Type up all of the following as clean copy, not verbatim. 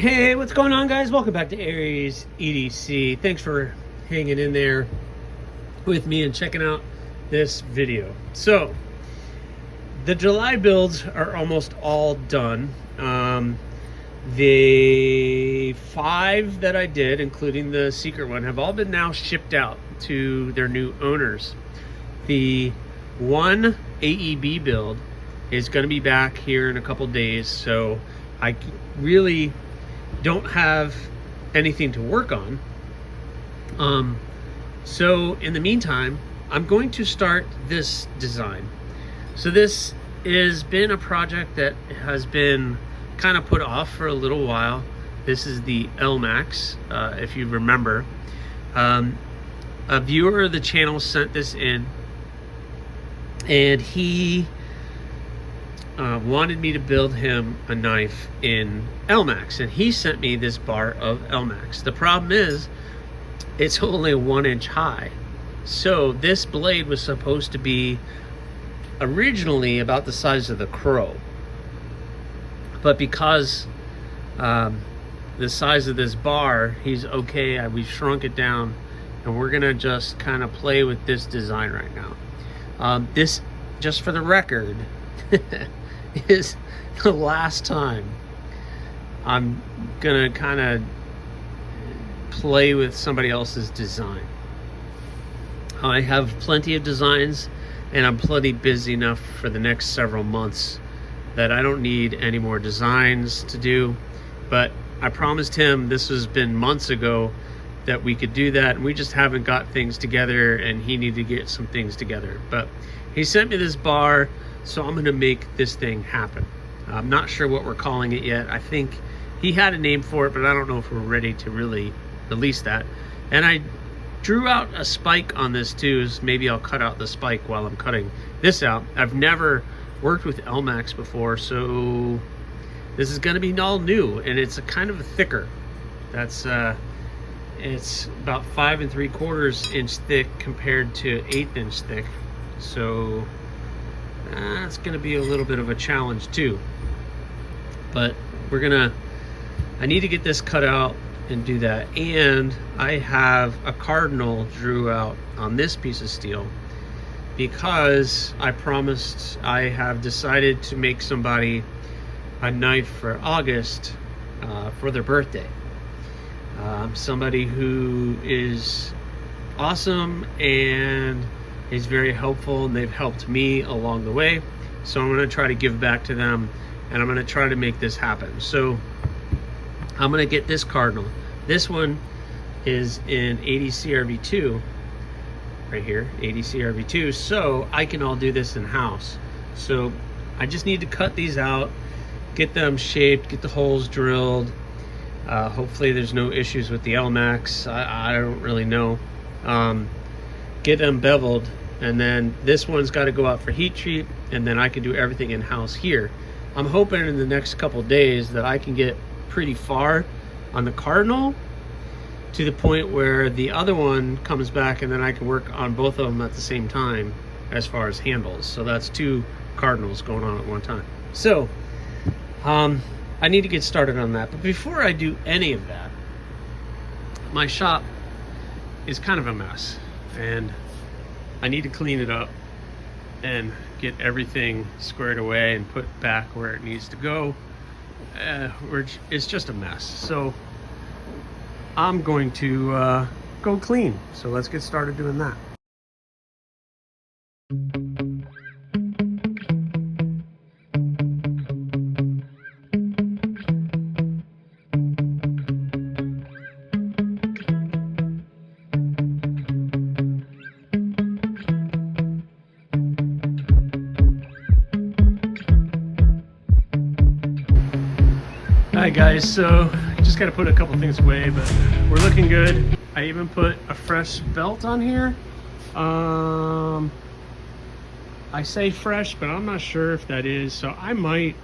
Hey, what's going on, guys? Welcome back to AriesEDC. Thanks for hanging in there with me and checking out this video. So the July builds are almost all done. The 5 that I did, including the secret one, have all been now shipped out to their new owners. The one AEB build is going to be back here in a couple days, so I really don't have anything to work on. So in the meantime, I'm going to start this design. So this has been a project that has been kind of put off for a little while. This is the LMAX, if you remember. A viewer of the channel sent this in, and he wanted me to build him a knife in LMAX, and he sent me this bar of LMAX. The problem is it's only 1 inch high. So this blade was supposed to be originally about the size of the Crow, but because the size of this bar, he's okay. We've shrunk it down, and we're gonna just kind of play with this design right now. This, just for the record, is the last time I'm gonna kind of play with somebody else's design. I have plenty of designs, and I'm plenty busy enough for the next several months that I don't need any more designs to do. But I promised him, this has been months ago, that we could do that, and we just haven't got things together, and he needed to get some things together. But he sent me this bar, so I'm gonna make this thing happen. I'm not sure what we're calling it yet. I think he had a name for it, but I don't know if we're ready to really release that. And I drew out a spike on this too, so maybe I'll cut out the spike while I'm cutting this out. I've never worked with LMAX before, so this is gonna be all new, and it's a kind of a thicker. That's it's about 5 3/4 inch thick compared to 1/8 inch thick. So it's gonna be a little bit of a challenge too. But I need to get this cut out and do that. And I have a cardinal drew out on this piece of steel because I promised, I have decided to make somebody a knife for August for their birthday. Somebody who is awesome and is very helpful, and they've helped me along the way. So I'm going to try to give back to them, and I'm going to try to make this happen. So I'm going to get this cardinal. This one is in ADC RV2 right here, ADC RV2, so I can all do this in house. So I just need to cut these out, get them shaped, get the holes drilled. Hopefully there's no issues with the LMAX. I don't really know. Get them beveled, and then this one's got to go out for heat treat, and then I can do everything in house here. I'm hoping in the next couple days that I can get pretty far on the cardinal to the point where the other one comes back, and then I can work on both of them at the same time as far as handles. So that's 2 cardinals going on at one time. So I need to get started on that. But before I do any of that, my shop is kind of a mess, and I need to clean it up and get everything squared away and put back where it needs to go. It's just a mess. So I'm going to go clean. So let's get started doing that. Alright guys, so just got to put a couple things away, but we're looking good. I even put a fresh belt on here. I say fresh, but I'm not sure if that is, so I might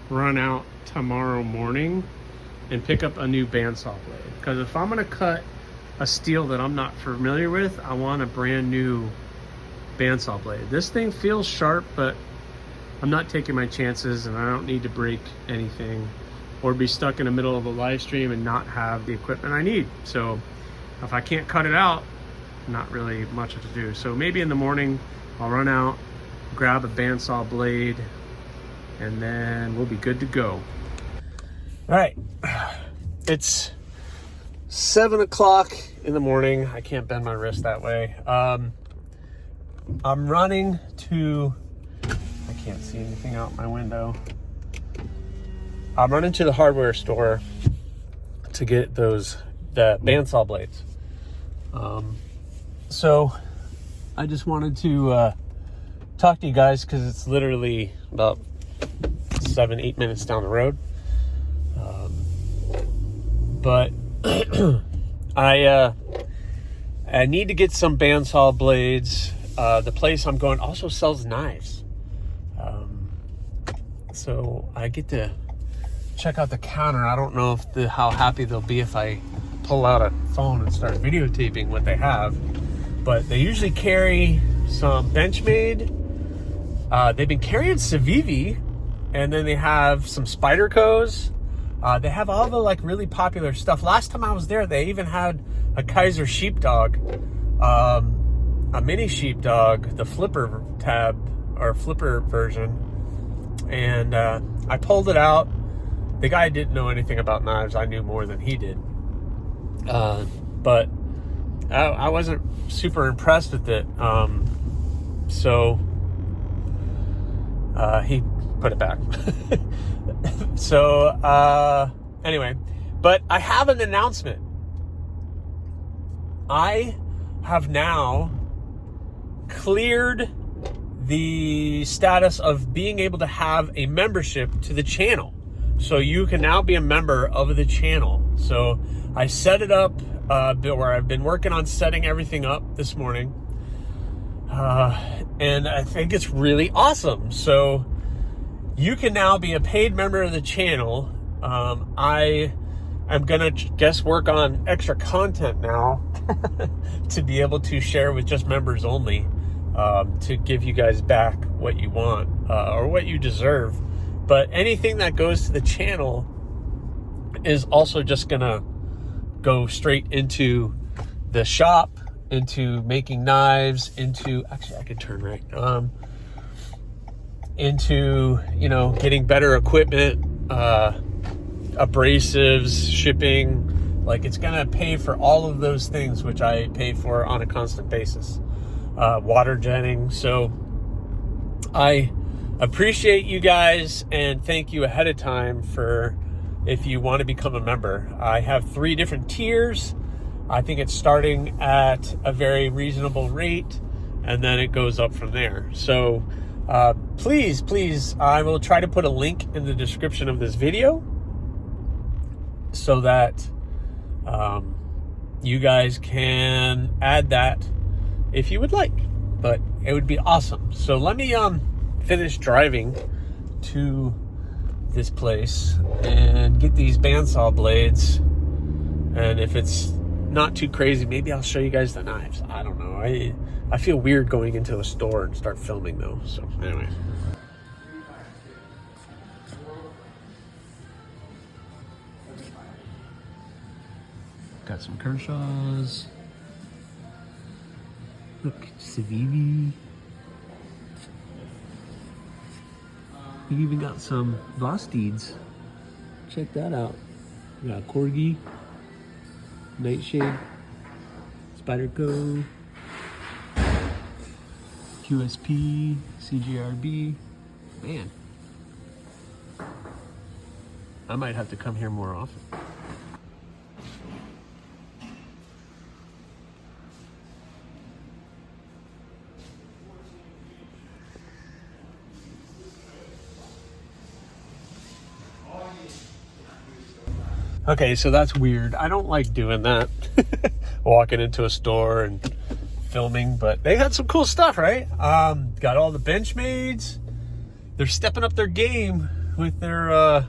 run out tomorrow morning and pick up a new bandsaw blade, because if I'm going to cut a steel that I'm not familiar with, I want a brand new bandsaw blade. This thing feels sharp, but I'm not taking my chances, and I don't need to break anything. or be stuck in the middle of a live stream and not have the equipment I need. So if I can't cut it out, not really much to do. So maybe in the morning I'll run out, grab a bandsaw blade, and then we'll be good to go. All right, it's 7 o'clock in the morning. I can't bend my wrist that way. I'm running to, I can't see anything out my window. I'm running to the hardware store to get the bandsaw blades. So I just wanted to talk to you guys because it's literally about 7-8 minutes down the road. But I need to get some bandsaw blades. The place I'm going also sells knives. So I get to check out the counter. I don't know how happy they'll be if I pull out a phone and start videotaping what they have. But they usually carry some Benchmade. They've been carrying Civivi, and then they have some Spyderco's. They have all the like really popular stuff. Last time I was there, they even had a Kaiser sheepdog, a mini sheepdog, the flipper tab or flipper version. And I pulled it out. The guy didn't know anything about knives. I knew more than he did. But I wasn't super impressed with it. So he put it back. So anyway, but I have an announcement. I have now cleared the status of being able to have a membership to the channel. So you can now be a member of the channel. So I set it up where I've been working on setting everything up this morning. And I think it's really awesome. So you can now be a paid member of the channel. I am gonna work on extra content now to be able to share with just members only, to give you guys back what you want or what you deserve. But anything that goes to the channel is also just gonna go straight into the shop, into making knives, into, actually I could turn right, into, you know, getting better equipment, abrasives, shipping. Like, it's gonna pay for all of those things which I pay for on a constant basis. Water jetting. So I appreciate you guys and thank you ahead of time for, if you want to become a member. I have 3 different tiers. I think it's starting at a very reasonable rate, and then it goes up from there. So please, I will try to put a link in the description of this video so that you guys can add that if you would like, but it would be awesome. So let me finish driving to this place and get these bandsaw blades, and if it's not too crazy, maybe I'll show you guys the knives. I don't know. I feel weird going into a store and start filming though. So anyway. Got some Kershaws. Look, Civivi. We even got some Vosteeds. Check that out. We got Corgi, Nightshade, Spyderco, QSP, CGRB. Man, I might have to come here more often. Okay, so that's weird. I don't like doing that. Walking into a store and filming, but they had some cool stuff, right? Got all the Benchmades. They're stepping up their game with their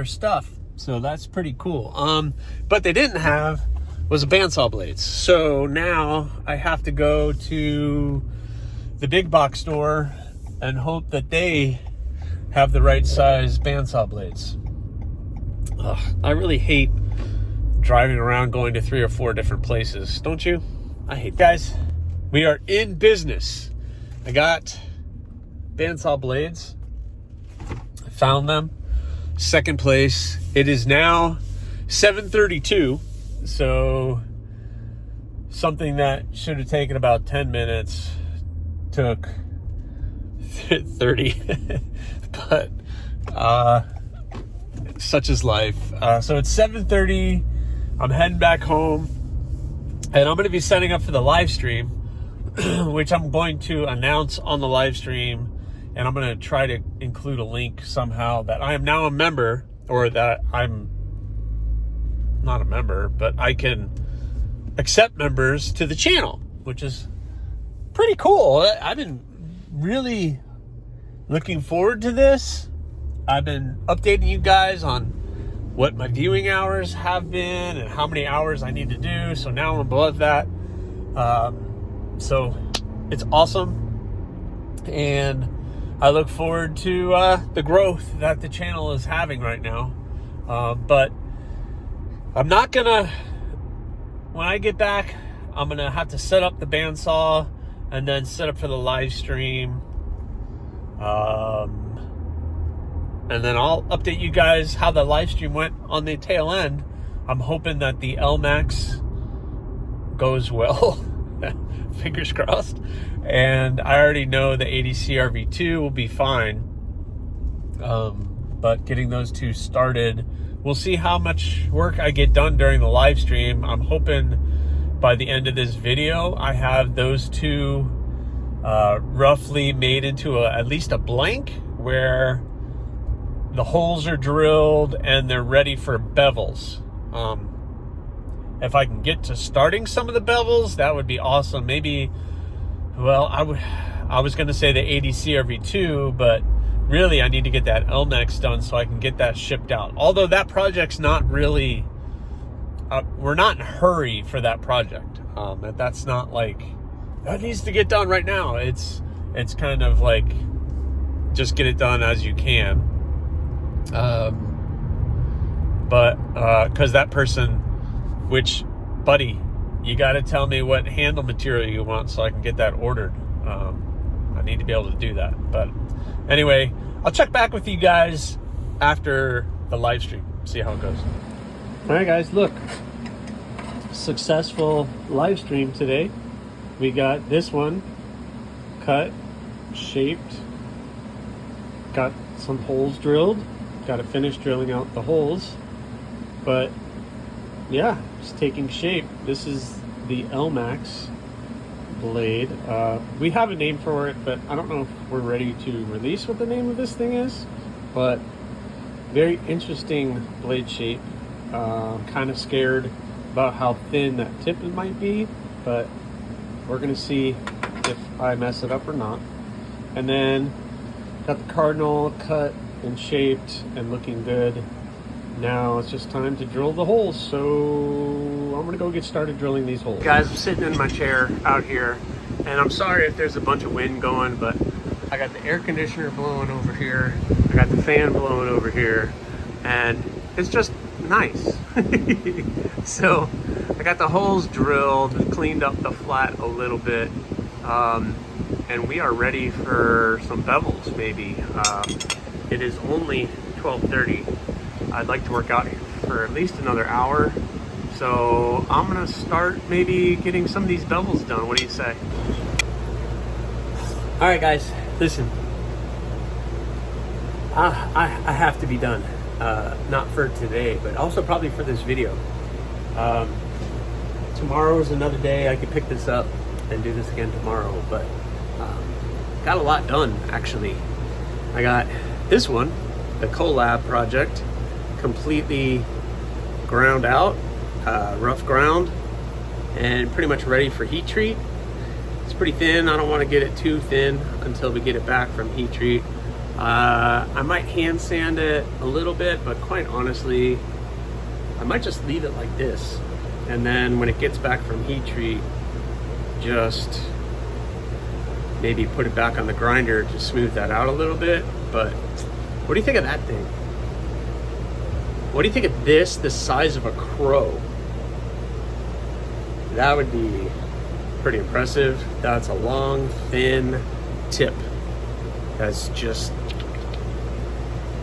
stuff. So that's pretty cool. But they didn't have was a bandsaw blades. So now I have to go to the big box store and hope that they have the right size bandsaw blades. I really hate driving around going to 3 or 4 different places, don't you? I hate that. Guys, we are in business. I got bandsaw blades. I found them. Second place. It is now 7:32, so something that should have taken about 10 minutes took 30. But such is life. So it's 7:30. I'm heading back home, and I'm going to be setting up for the live stream, which I'm going to announce on the live stream, and I'm going to try to include a link somehow that I am now a member, or that I'm not a member, but I can accept members to the channel, which is pretty cool. I've been really looking forward to this. I've been updating you guys on what my viewing hours have been and how many hours I need to do. So now I'm above that. So it's awesome. And I look forward to the growth that the channel is having right now. But I'm not gonna, when I get back, I'm gonna have to set up the bandsaw and then set up for the live stream. And then I'll update you guys how the live stream went on the tail end. I'm hoping that the LMAX goes well. Fingers crossed. And I already know the ADC RV2 will be fine. But getting those two started, we'll see how much work I get done during the live stream. I'm hoping by the end of this video, I have those two roughly made into at least a blank, where the holes are drilled and they're ready for bevels. If I can get to starting some of the bevels, that would be awesome. Maybe, well, I was going to say the ADC RV2, but really I need to get that LMAX done so I can get that shipped out. Although that project's not really, we're not in a hurry for that project. That's not like, that needs to get done right now. It's kind of like, just get it done as you can. Because that person, which, buddy, you got to tell me what handle material you want so I can get that ordered. I need to be able to do that. But anyway, I'll check back with you guys after the live stream, see how it goes. All right, guys, look, successful live stream today. We got this one cut, shaped, got some holes drilled, got to finish drilling out the holes, but yeah, it's taking shape. This is the LMAX blade. We have a name for it, but I don't know if we're ready to release what the name of this thing is, but very interesting blade shape. Kind of scared about how thin that tip might be, but we're gonna see if I mess it up or not. And then got the cardinal cut and shaped and looking good. Now it's just time to drill the holes, so I'm gonna go get started drilling these holes. Guys, I'm sitting in my chair out here, and I'm sorry if there's a bunch of wind going, but I got the air conditioner blowing over here, I got the fan blowing over here, and it's just nice. So I got the holes drilled, cleaned up the flat a little bit, and we are ready for some bevels maybe. It is only 12:30. I'd like to work out for at least another hour. So I'm gonna start maybe getting some of these bevels done. What do you say? All right, guys, listen. I have to be done. Not for today, but also probably for this video. Tomorrow is another day. I could pick this up and do this again tomorrow, but got a lot done, actually. I got this one, the collab project, completely ground out, rough ground, and pretty much ready for heat treat. It's pretty thin. I don't want to get it too thin until we get it back from heat treat. I might hand sand it a little bit, but quite honestly, I might just leave it like this. And then when it gets back from heat treat, just maybe put it back on the grinder to smooth that out a little bit. But what do you think of that thing? What do you think of this, the size of a crow? That would be pretty impressive. That's a long, thin tip. That's just,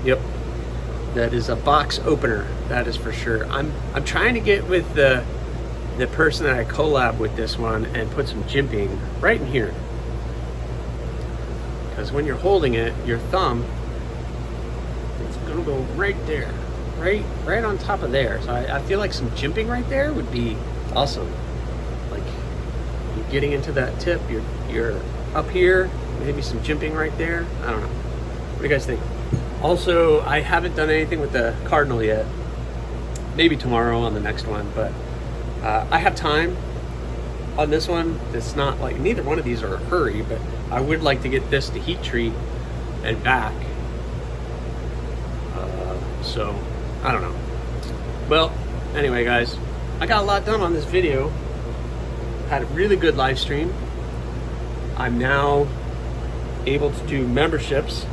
yep. That is a box opener, that is for sure. I'm trying to get with the person that I collab with this one and put some jimping right in here. Because when you're holding it, your thumb, it's gonna go right there. Right on top of there. So I feel like some jimping right there would be awesome. Like you're getting into that tip, you're up here, maybe some jimping right there. I don't know. What do you guys think? Also, I haven't done anything with the Cardinal yet. Maybe tomorrow on the next one, but I have time on this one. It's not like neither one of these are a hurry, but I would like to get this to heat treat and back. So I don't know. Well, anyway, guys, I got a lot done on this video. Had a really good live stream. I'm now able to do memberships,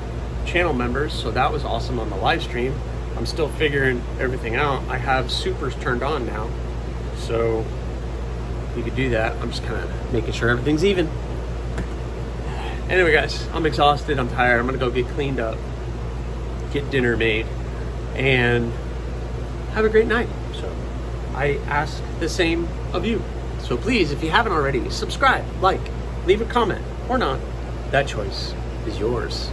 channel members, so that was awesome on the live stream. I'm still figuring everything out. I have supers turned on now, so we could do that. I'm just kind of making sure everything's even. Anyway, guys, I'm exhausted, I'm tired. I'm gonna go get cleaned up, get dinner made, and have a great night. So I ask the same of you. So please, if you haven't already, subscribe, like, leave a comment, or not. That choice is yours.